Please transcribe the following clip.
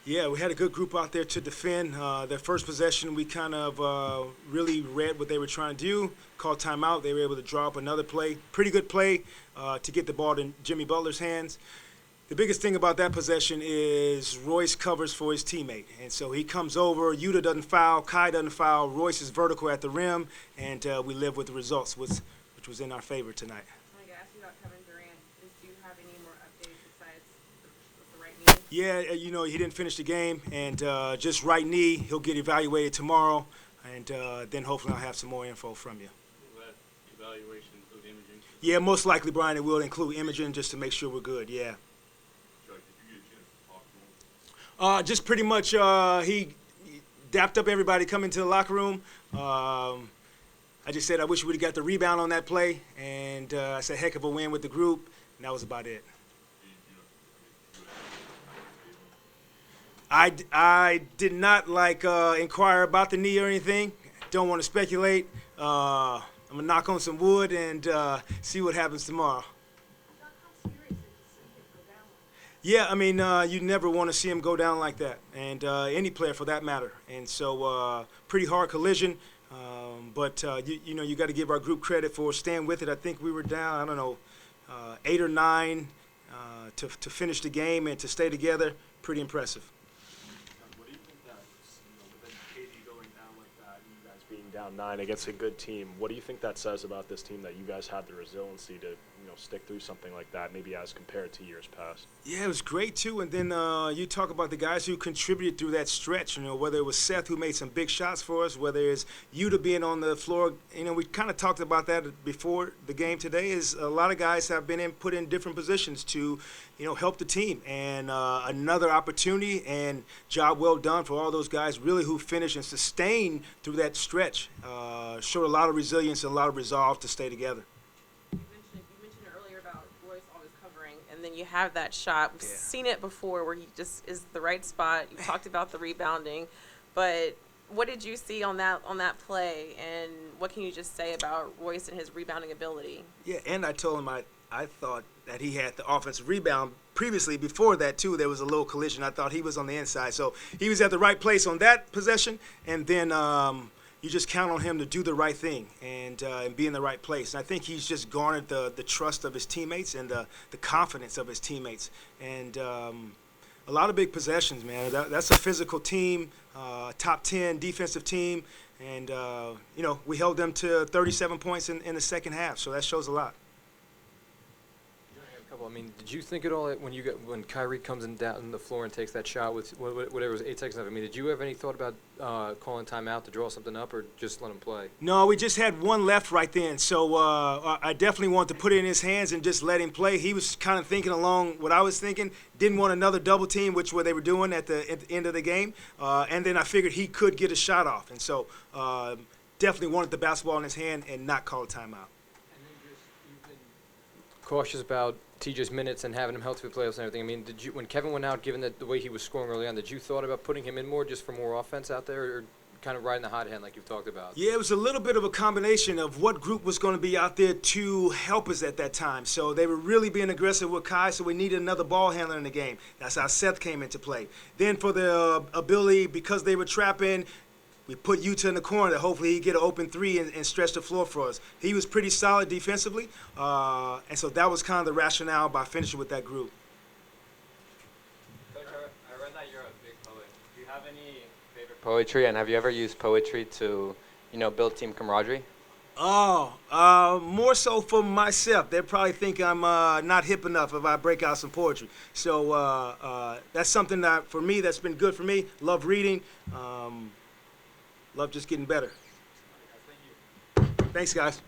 Yeah, we had a good group out there to defend. Their first possession, we kind of really read what they were trying to do, called timeout. They were able to draw up another play, pretty good play to get the ball in Jimmy Butler's hands. The biggest thing about that possession is Royce covers for his teammate. And so he comes over, Yuta doesn't foul, Kai doesn't foul, Royce is vertical at the rim, and we live with the results, which was in our favor tonight. I got to ask you about Kevin Durant. Do you have any more updates besides the right knee? Yeah, he didn't finish the game, and just right knee, he'll get evaluated tomorrow, and then hopefully I'll have some more info from you. Will that evaluation include imaging? Yeah, most likely, Brian, it will include imaging just to make sure we're good, yeah. Jacque, did you get a chance to talk to him? Just pretty much he dapped up everybody coming to the locker room. I just said I wish we would have got the rebound on that play, and I said heck of a win with the group, and that was about it. I did not inquire about the knee or anything. Don't want to speculate. I'm gonna knock on some wood and see what happens tomorrow. Yeah, I mean, you never want to see him go down like that, and any player for that matter. And so, pretty hard collision, but you got to give our group credit for staying with it. I think we were down, I don't know, 8 or 9 to finish the game and to stay together. Pretty impressive. What do you think that, with KD going down like that, and you guys being down 9 against a good team, what do you think that says about this team that you guys had the resiliency to stick through something like that, maybe as compared to years past? Yeah, it was great too. And then you talk about the guys who contributed through that stretch. Whether it was Seth who made some big shots for us, whether it's Yuta being on the floor. We kind of talked about that before the game today. Is a lot of guys have been put in different positions to, help the team. And another opportunity and job well done for all those guys really who finished and sustained through that stretch. Showed a lot of resilience and a lot of resolve to stay together. And then you have that shot. We've seen it before where he just is the right spot. You talked about the rebounding, but what did you see on that play, and what can you just say about Royce and his rebounding ability? Yeah, and I told him I thought that he had the offensive rebound previously. Before that, too, there was a little collision. I thought he was on the inside. So he was at the right place on that possession, and then you just count on him to do the right thing and be in the right place. And I think he's just garnered the trust of his teammates and the confidence of his teammates. And a lot of big possessions, man. That's a physical team, top 10 defensive team. And, we held them to 37 points in the second half. So that shows a lot. I mean, did you think at all when Kyrie comes down the floor and takes that shot with whatever it was 8 seconds left? I mean, did you have any thought about calling timeout to draw something up, or just let him play? No, we just had one left right then, so I definitely wanted to put it in his hands and just let him play. He was kind of thinking along what I was thinking. Didn't want another double team, which what they were doing at the end of the game, and then I figured he could get a shot off, and so definitely wanted the basketball in his hand and not call a timeout. You've been cautious about TJ's minutes and having him healthy for playoffs and everything. I mean, when Kevin went out, given the way he was scoring early on, did you thought about putting him in more just for more offense out there, or kind of riding the hot hand like you've talked about? Yeah, it was a little bit of a combination of what group was going to be out there to help us at that time. So they were really being aggressive with Kai, so we needed another ball handler in the game. That's how Seth came into play. Then for the ability, because they were trapping, we put Yuta in the corner that hopefully he'd get an open three and stretch the floor for us. He was pretty solid defensively, and so that was kind of the rationale by finishing with that group. Coach, I read that you're a big poet. Do you have any favorite poetry, and have you ever used poetry to, build team camaraderie? More so for myself. They probably think I'm not hip enough if I break out some poetry. So that's something that, for me, that's been good for me. Love reading. Love just getting better. Thanks, guys.